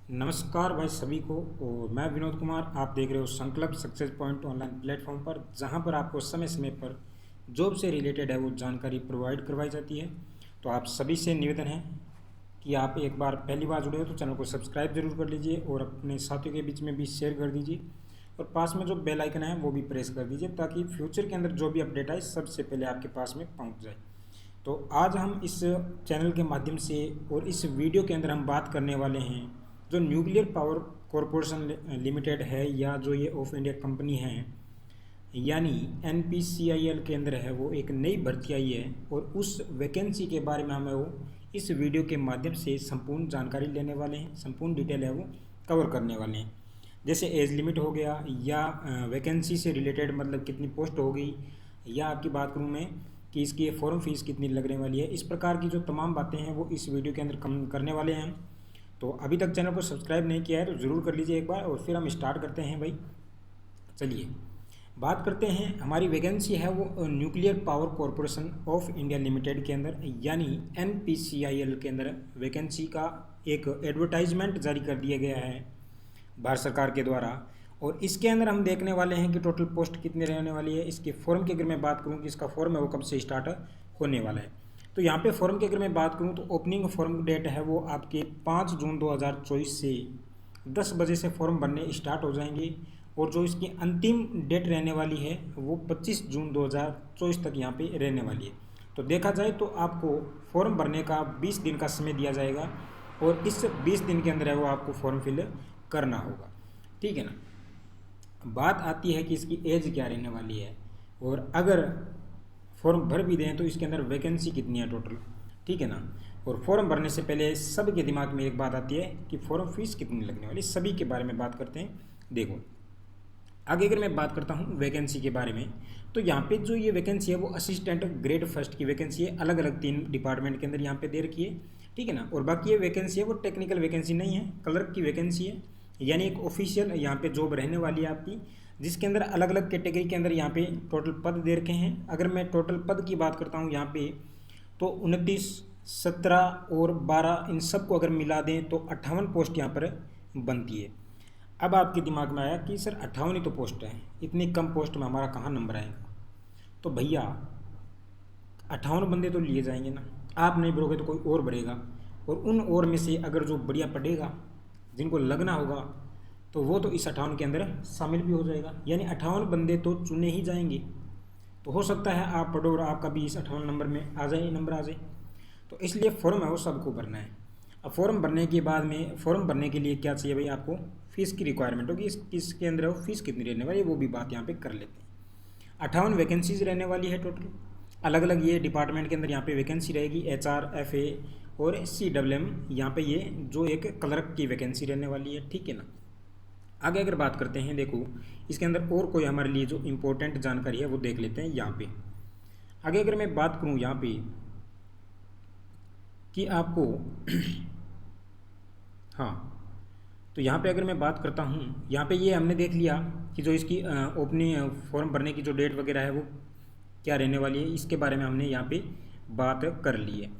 नमस्कार भाई सभी को। और मैं विनोद कुमार, आप देख रहे हो संकल्प सक्सेस पॉइंट ऑनलाइन प्लेटफॉर्म पर, जहां पर आपको समय समय पर जॉब से रिलेटेड है वो जानकारी प्रोवाइड करवाई जाती है। तो आप सभी से निवेदन है कि आप एक बार पहली बार जुड़े हो तो चैनल को सब्सक्राइब जरूर कर लीजिए और अपने साथियों के बीच में भी शेयर कर दीजिए। और पास में जो बेल आइकन है वो भी प्रेस कर दीजिए ताकि फ्यूचर के अंदर जो भी अपडेट आए सबसे पहले आपके पास में पहुंच जाए। तो आज हम इस चैनल के माध्यम से और इस वीडियो के अंदर हम बात करने वाले हैं जो न्यूक्लियर पावर कॉरपोरेशन लिमिटेड है, या जो ये ऑफ इंडिया कंपनी है यानी NPCIL के अंदर है, वो एक नई भर्ती आई है और उस वैकेंसी के बारे में हमें वो इस वीडियो के माध्यम से संपूर्ण जानकारी लेने वाले हैं, संपूर्ण डिटेल है वो कवर करने वाले हैं। जैसे एज लिमिट हो गया, या वैकेंसी से रिलेटेड मतलब कितनी पोस्ट होगी, या आपकी बात करूँ मैं कि इसकी फॉर्म फीस कितनी लगने वाली है। इस प्रकार की जो तमाम बातें हैं वो इस वीडियो के अंदर कम करने वाले हैं। तो अभी तक चैनल को सब्सक्राइब नहीं किया है तो ज़रूर कर लीजिए एक बार, और फिर हम स्टार्ट करते हैं भाई। चलिए बात करते हैं। हमारी वैकेंसी है वो nuclear power corporation of India limited के अंदर यानी NPCIL के अंदर वैकेंसी का एक एडवर्टाइजमेंट जारी कर दिया गया है भारत सरकार के द्वारा। और इसके अंदर हम देखने वाले हैं कि टोटल पोस्ट कितनी रहने वाली है। इसके फॉर्म की अगर मैं बात करूं कि इसका फॉर्म है वो कब से स्टार्ट होने वाला है, तो यहाँ पे फॉर्म की अगर मैं बात करूं तो ओपनिंग फॉर्म डेट है वो आपके 5 जून 2024 से 10 बजे से फॉर्म भरने स्टार्ट हो जाएंगे। और जो इसकी अंतिम डेट रहने वाली है वो 25 जून 2024 तक यहाँ पे रहने वाली है। तो देखा जाए तो आपको फॉर्म भरने का 20 दिन का समय दिया जाएगा और इस 20 दिन के अंदर है वो आपको फॉर्म फिल करना होगा, ठीक है ना। बात आती है कि इसकी एज क्या रहने वाली है, और अगर फॉर्म भर भी दें तो इसके अंदर वैकेंसी कितनी है टोटल, ठीक है ना। और फॉर्म भरने से पहले सबके दिमाग में एक बात आती है कि फॉर्म फीस कितनी लगने वाली, सभी के बारे में बात करते हैं। देखो आगे अगर मैं बात करता हूँ वैकेंसी के बारे में, तो यहाँ पे जो ये वैकेंसी है वो असिस्टेंट ग्रेड फर्स्ट की वैकेंसी है, अलग अलग 3 डिपार्टमेंट के अंदर यहाँ पे दे रखी है, ठीक है ना। और बाकी ये वैकेंसी है वो टेक्निकल वैकेंसी नहीं है, क्लर्क की वैकेंसी है, यानी एक ऑफिशियल यहाँ पे जॉब रहने वाली है आपकी, जिसके अंदर अलग अलग कैटेगरी के अंदर यहाँ पे टोटल पद दे रखे हैं। अगर मैं टोटल पद की बात करता हूँ यहाँ पे, तो 29, 17 और 12 इन सब को अगर मिला दें तो 58 पोस्ट यहाँ पर बनती है। अब आपके दिमाग में आया कि सर 58 ही तो पोस्ट है, इतनी कम पोस्ट में हमारा कहाँ नंबर आएगा। तो भैया 58 बंदे तो लिए जाएंगे ना, आप नहीं भरोगे तो कोई और भरेगा, और उन और में से अगर जो बढ़िया पढ़ेगा जिनको लगना होगा तो वो तो इस 58 के अंदर शामिल भी हो जाएगा, यानी 58 बंदे तो चुने ही जाएंगे। तो हो सकता है आप पढ़ो और आपका भी इस 58 नंबर में आ जाए, नंबर आ जाए। तो इसलिए फॉर्म है वो सबको भरना है। अब फॉर्म भरने के बाद में, फॉर्म भरने के लिए क्या चाहिए भाई, आपको फ़ीस की रिक्वायरमेंट होगी। इसके अंदर वो फीस कितनी रहने वाली है वो भी बात यहाँ पे कर लेते हैं। 58 वैकेंसीज रहने वाली है टोटल, अलग अलग ये डिपार्टमेंट के अंदर यहाँ पे वैकेंसी रहेगी। HR, FA और CWM, यहाँ पे ये जो एक क्लर्क की वैकेंसी रहने वाली है, ठीक है ना। आगे अगर बात करते हैं, देखो इसके अंदर और कोई हमारे लिए जो इम्पोर्टेंट जानकारी है वो देख लेते हैं यहाँ पे। आगे अगर मैं बात करूँ यहाँ पे कि आपको हाँ, तो यहाँ पे अगर मैं बात करता हूँ, यहाँ पे ये हमने देख लिया कि जो इसकी ओपनिंग फॉर्म भरने की जो डेट वगैरह है वो क्या रहने वाली है, इसके बारे में हमने यहाँ पे बात कर ली है।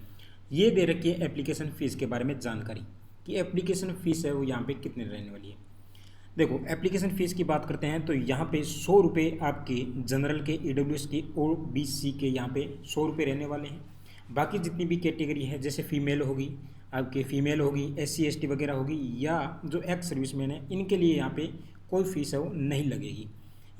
ये दे रखी है एप्लीकेशन फ़ीस के बारे में जानकारी कि एप्लीकेशन फ़ीस है वो यहाँ पे कितनी रहने वाली है। देखो एप्लीकेशन फ़ीस की बात करते हैं तो यहाँ पे 100 रुपये आपके जनरल के, EWS के, OBC के यहाँ पे 100 रुपये रहने वाले हैं। बाकी जितनी भी कैटेगरी है, जैसे फीमेल होगी आपके, फीमेल होगी, SC ST वगैरह होगी, या जो एक्स सर्विसमैन है, इनके लिए यहाँ पे कोई फ़ीस है वो नहीं लगेगी,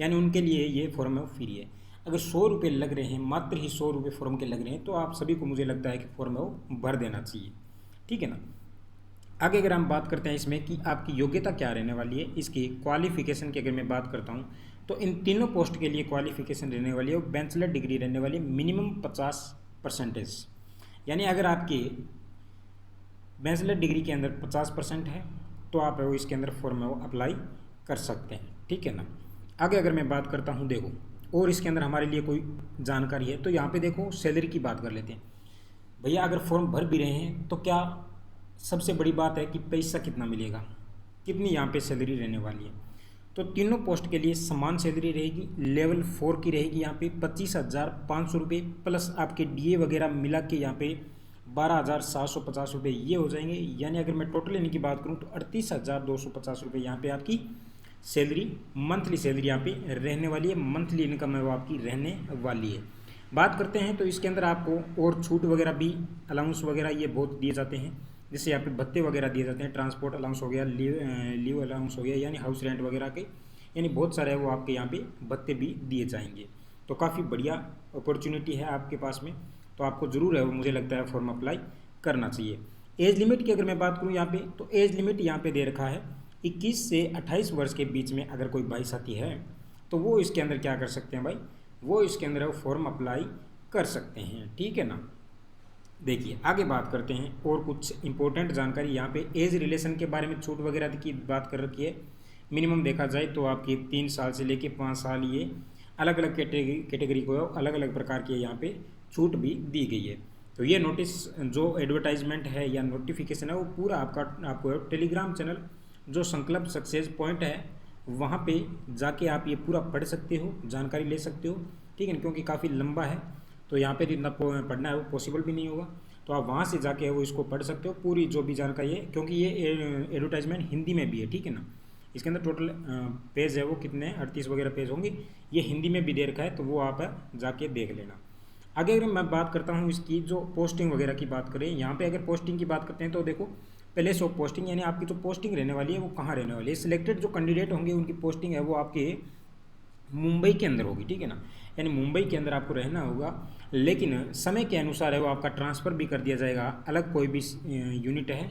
यानी उनके लिए ये फॉर्म है वो फ्री है। अगर 100 रुपये लग रहे हैं, मात्र ही 100 रुपये फॉर्म के लग रहे हैं, तो आप सभी को मुझे लगता है कि फॉर्म है वो भर देना चाहिए, ठीक है ना। आगे अगर हम बात करते हैं इसमें कि आपकी योग्यता क्या रहने वाली है, इसकी क्वालिफिकेशन की अगर मैं बात करता हूँ तो इन तीनों पोस्ट के लिए क्वालिफिकेशन रहने वाली है वो बैचलर डिग्री रहने वाली है, मिनिमम 50%। यानी अगर आपकी बैचलर डिग्री के अंदर 50% है तो आप वो इसके अंदर फॉर्म में वो अप्लाई कर सकते हैं, ठीक है ना। आगे अगर मैं बात करता हूँ, देखो और इसके अंदर हमारे लिए कोई जानकारी है तो यहाँ पे देखो सैलरी की बात कर लेते हैं। भैया अगर फॉर्म भर भी रहे हैं तो क्या सबसे बड़ी बात है कि पैसा कितना मिलेगा, कितनी यहाँ पे सैलरी रहने वाली है। तो तीनों पोस्ट के लिए समान सैलरी रहेगी, लेवल 4 की रहेगी यहाँ पे 25,500 रुपये, प्लस आपके DA वगैरह मिला के यहाँ पे 12,750 ये हो जाएंगे। यानी अगर मैं टोटल इनकी बात करूँ तो 38,250 यहाँ पे आपकी सैलरी, मंथली सैलरी यहाँ पे रहने वाली है, मंथली इनकम है वो आपकी रहने वाली है। बात करते हैं तो इसके अंदर आपको और छूट वगैरह भी, अलाउंस वगैरह ये बहुत दिए जाते हैं। जैसे यहाँ पे भत्ते वगैरह दिए जाते हैं, ट्रांसपोर्ट अलाउंस हो गया, लीव अलाउंस हो गया, यानी हाउस रेंट वगैरह के, यानी बहुत सारे वो आपके यहाँ पे भत्ते भी दिए जाएंगे। तो काफ़ी बढ़िया अपॉर्चुनिटी है आपके पास में, तो आपको ज़रूर है वो मुझे लगता है फॉर्म अप्लाई करना चाहिए। एज लिमिट की अगर मैं बात करूँ यहाँ पे, तो एज लिमिट यहाँ पे दे रखा है 21 से 28 वर्ष के बीच में अगर कोई भाई साथी है तो वो इसके अंदर क्या कर सकते हैं भाई, वो इसके अंदर फॉर्म अप्लाई कर सकते हैं, ठीक है ना। देखिए आगे बात करते हैं और कुछ इंपॉर्टेंट जानकारी। यहाँ पे एज रिलेशन के बारे में छूट वगैरह की बात कर रखी है। मिनिमम देखा जाए तो आपकी 3 साल से लेके 5 साल, ये अलग अलग कैटेगरी को अलग अलग प्रकार की यहाँ पे छूट भी दी गई है। तो ये नोटिस जो एडवर्टाइजमेंट है या नोटिफिकेशन है वो पूरा आपको टेलीग्राम चैनल जो संकल्प सक्सेस पॉइंट है वहाँ पे जाके आप ये पूरा पढ़ सकते हो, जानकारी ले सकते हो, ठीक है ना, क्योंकि काफ़ी लंबा है तो यहाँ पे जितना पढ़ना है वो पॉसिबल भी नहीं होगा। तो आप वहाँ से जाके वो इसको पढ़ सकते हो पूरी जो भी जानकारी है, क्योंकि ये एडवर्टाइजमेंट हिंदी में भी है, ठीक है ना। इसके अंदर टोटल पेज है वो कितने 38 वगैरह पेज होंगे, ये हिंदी में भी दे रखा है, तो वो आप जाके देख लेना। आगे अगर मैं बात करता हूँ इसकी जो पोस्टिंग वगैरह की बात करें, यहाँ पे अगर पोस्टिंग की बात करते हैं तो देखो प्लेस ऑफ पोस्टिंग, यानी आपकी जो पोस्टिंग रहने वाली है वो कहाँ रहने वाली है। सिलेक्टेड जो कैंडिडेट होंगे उनकी पोस्टिंग है वो आपके मुंबई के अंदर होगी, ठीक है ना, यानी मुंबई के अंदर आपको रहना होगा। लेकिन समय के अनुसार है वो आपका ट्रांसफ़र भी कर दिया जाएगा, अलग कोई भी यूनिट है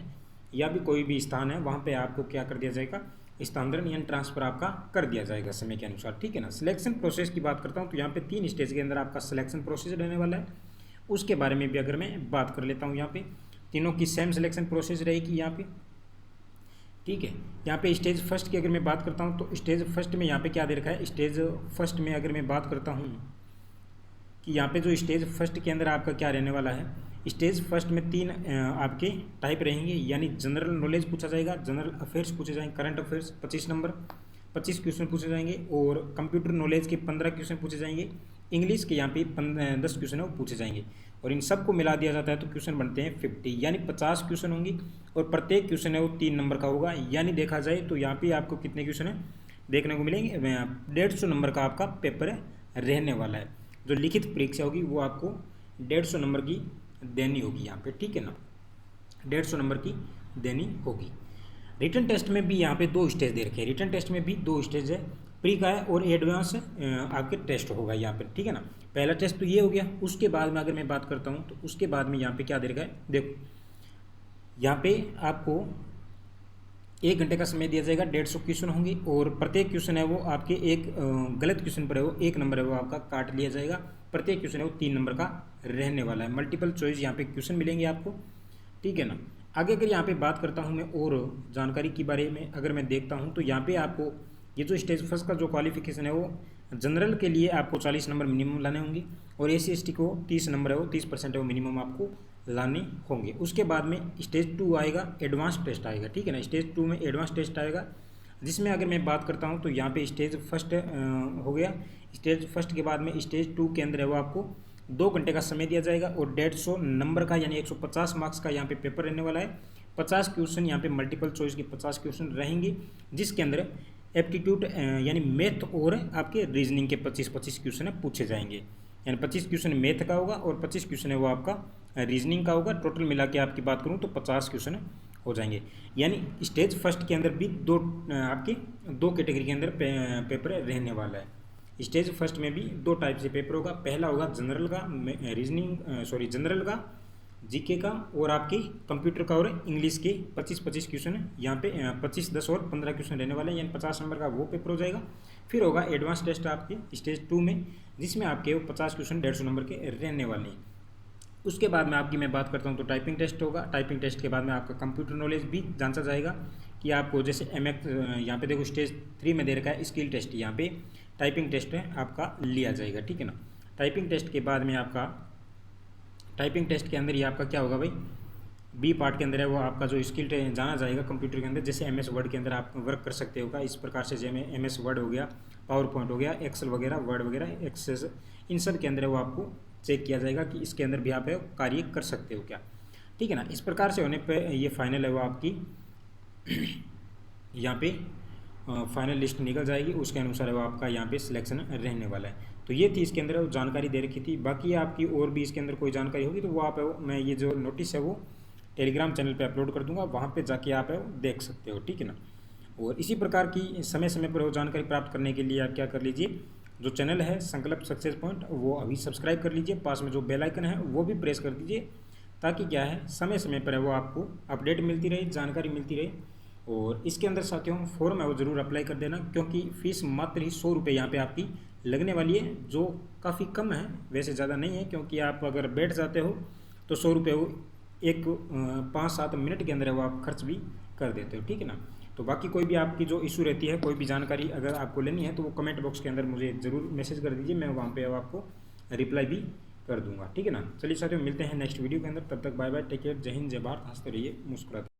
या भी कोई भी स्थान है वहाँ पे आपको क्या कर दिया जाएगा, स्थानांतरण यानी ट्रांसफ़र आपका कर दिया जाएगा समय के अनुसार, ठीक है ना। सिलेक्शन प्रोसेस की बात करता हूँ तो यहाँ पे 3 स्टेज के अंदर आपका सिलेक्शन प्रोसेस रहने वाला है, उसके बारे में भी अगर मैं बात कर लेता हूँ। यहाँ पे तीनों की सेम सिलेक्शन प्रोसेस रहेगी यहाँ पे, ठीक है। यहाँ पे स्टेज फर्स्ट की अगर मैं बात करता हूँ तो स्टेज फर्स्ट में यहाँ पे क्या दे रखा है, स्टेज फर्स्ट में अगर मैं बात करता हूँ कि यहाँ पे जो स्टेज फर्स्ट के अंदर आपका क्या रहने वाला है, स्टेज फर्स्ट में 3 आपके टाइप रहेंगे, यानी जनरल नॉलेज पूछा जाएगा, जनरल अफेयर्स पूछे जाएंगे, करंट अफेयर्स 25 नंबर 25 क्वेश्चन पूछे जाएंगे, और कंप्यूटर नॉलेज के 15 क्वेश्चन पूछे जाएंगे, इंग्लिश के यहाँ पे 10 क्वेश्चन है वो पूछे जाएंगे, और इन सबको मिला दिया जाता है तो क्वेश्चन बनते हैं 50, यानी 50 क्वेश्चन होंगे, और प्रत्येक क्वेश्चन है वो 3 नंबर का होगा। यानी देखा जाए तो यहाँ पे आपको कितने क्वेश्चन है देखने को मिलेंगे, 150 नंबर का आपका पेपर रहने वाला है। जो लिखित परीक्षा होगी वो आपको 150 नंबर की देनी होगी यहाँ पे, ठीक है ना, 150 नंबर की देनी होगी। रिटन टेस्ट में भी यहाँ पे 2 स्टेज दे रखे हैं, रिटन टेस्ट में भी 2 स्टेज है, प्री का है और एडवांस आपके टेस्ट होगा यहाँ पे, ठीक है ना। पहला टेस्ट तो ये हो गया, उसके बाद में अगर मैं बात करता हूँ तो उसके बाद में यहाँ पे क्या दे रखा है, देखो यहाँ पे आपको 1 घंटे का समय दिया जाएगा, 150 क्वेश्चन होंगे, और प्रत्येक क्वेश्चन है वो आपके एक गलत क्वेश्चन पर है वो 1 नंबर है वो आपका काट लिया जाएगा, प्रत्येक क्वेश्चन है वो 3 नंबर का रहने वाला है। मल्टीपल चॉइस यहाँ पे क्वेश्चन मिलेंगे आपको, ठीक है ना। आगे अगर यहाँ पे बात करता हूँ मैं और जानकारी के बारे में अगर मैं देखता हूँ तो यहाँ पे आपको ये जो स्टेज फर्स्ट का जो क्वालिफिकेशन है वो जनरल के लिए आपको 40 नंबर मिनिमम लाने होंगे, और SC/ST को 30 नंबर है वो 30% है वो मिनिमम आपको लाने होंगे। उसके बाद में स्टेज 2 आएगा, एडवांस टेस्ट आएगा, ठीक है ना। स्टेज 2 में एडवांस टेस्ट आएगा, जिसमें अगर मैं बात करता हूँ तो यहाँ पे स्टेज फर्स्ट हो गया, स्टेज फर्स्ट के बाद में स्टेज 2 के अंदर है वो आपको 2 घंटे का समय दिया जाएगा, और 150 नंबर का यानी 150 मार्क्स का यहाँ पे पेपर रहने वाला है। 50 क्वेश्चन यहाँ पे मल्टीपल चॉइस के 50 क्वेश्चन रहेंगे, जिसके अंदर एप्टीट्यूड यानी मैथ और आपके रीजनिंग के 25-25 क्वेश्चन है पूछे जाएंगे, यानी 25 क्वेश्चन मैथ का होगा और 25 क्वेश्चन है वो आपका रीजनिंग का होगा। टोटल मिला के आपकी बात करूँ तो 50 क्वेश्चन हो जाएंगे। यानी स्टेज फर्स्ट के अंदर भी आपके 2 कैटेगरी के अंदर पेपर रहने वाला है। स्टेज फर्स्ट में भी 2 टाइप से पेपर होगा, पहला होगा जनरल का जनरल का, जीके का, और आपकी कंप्यूटर का और इंग्लिश के 25-25 क्वेश्चन है यहाँ पे 25, 10 और 15 क्वेश्चन रहने वाले हैं, यानी 50 नंबर का वो पेपर हो जाएगा। फिर होगा एडवांस टेस्ट आपके स्टेज 2 में, जिसमें आपके वो 50 क्वेश्चन 150 नंबर के रहने वाले हैं। उसके बाद में आपकी मैं बात करता हूँ तो टाइपिंग टेस्ट होगा। टाइपिंग टेस्ट के बाद में आपका कंप्यूटर नॉलेज भी जांचा जाएगा कि आपको जैसे MX यहाँ पे देखो स्टेज 3 में दे रखा है स्किल टेस्ट, यहाँ पे टाइपिंग टेस्ट है आपका लिया जाएगा, ठीक है ना। टाइपिंग टेस्ट के बाद में आपका टाइपिंग टेस्ट के अंदर ये आपका क्या होगा भाई, B पार्ट के अंदर है वो आपका जो स्किल जाना जाएगा कंप्यूटर के अंदर, जैसे MS वर्ड के अंदर आप वर्क कर सकते होगा इस प्रकार से, जैसे MS वर्ड हो गया, पावर पॉइंट हो गया, एक्सेल वगैरह, वर्ड वगैरह, एक्सेस, इन सब के अंदर वो आपको चेक किया जाएगा कि इसके अंदर भी आप कार्य कर सकते हो क्या। ठीक है ना। इस प्रकार से होने पे ये फाइनल है वो आपकी यहाँ पे फाइनल लिस्ट निकल जाएगी, उसके अनुसार वो आपका यहाँ पे सिलेक्शन रहने वाला है। तो ये थी इसके अंदर जानकारी दे रखी थी। बाकी आपकी और भी इसके अंदर कोई जानकारी होगी तो वो आप मैं ये जो नोटिस है वो टेलीग्राम चैनल पे अपलोड कर दूंगा, वहाँ पे जाके आप देख सकते हो, ठीक है ना। और इसी प्रकार की समय समय पर वो जानकारी प्राप्त करने के लिए आप क्या कर लीजिए, जो चैनल है संकल्प सक्सेस पॉइंट वो अभी सब्सक्राइब कर लीजिए, पास में जो बेल आइकन है वो भी प्रेस कर दीजिए, ताकि क्या है समय समय पर वो आपको अपडेट मिलती रहे, जानकारी मिलती रहे। और इसके अंदर साथियों फॉर्म है वो ज़रूर अप्लाई कर देना, क्योंकि फ़ीस मात्र ही 100 रुपये यहाँ पर आपकी लगने वाली है, जो काफ़ी कम है, वैसे ज़्यादा नहीं है, क्योंकि आप अगर बैठ जाते हो तो 100 रुपये वो एक 5-7 मिनट के अंदर वो आप खर्च भी कर देते हो, ठीक है ना। तो बाकी कोई भी आपकी जो इशू रहती है, कोई भी जानकारी अगर आपको लेनी है तो वो कमेंट बॉक्स के अंदर मुझे ज़रूर मैसेज कर दीजिए, मैं वहाँ पे आपको रिप्लाई भी कर दूंगा, ठीक है ना। चलिए साथियों मिलते हैं नेक्स्ट वीडियो के अंदर, तब तक बाय बाय, टेक केयर, जय हिंद जय भारत, हंसते रहिए मुस्कुराते।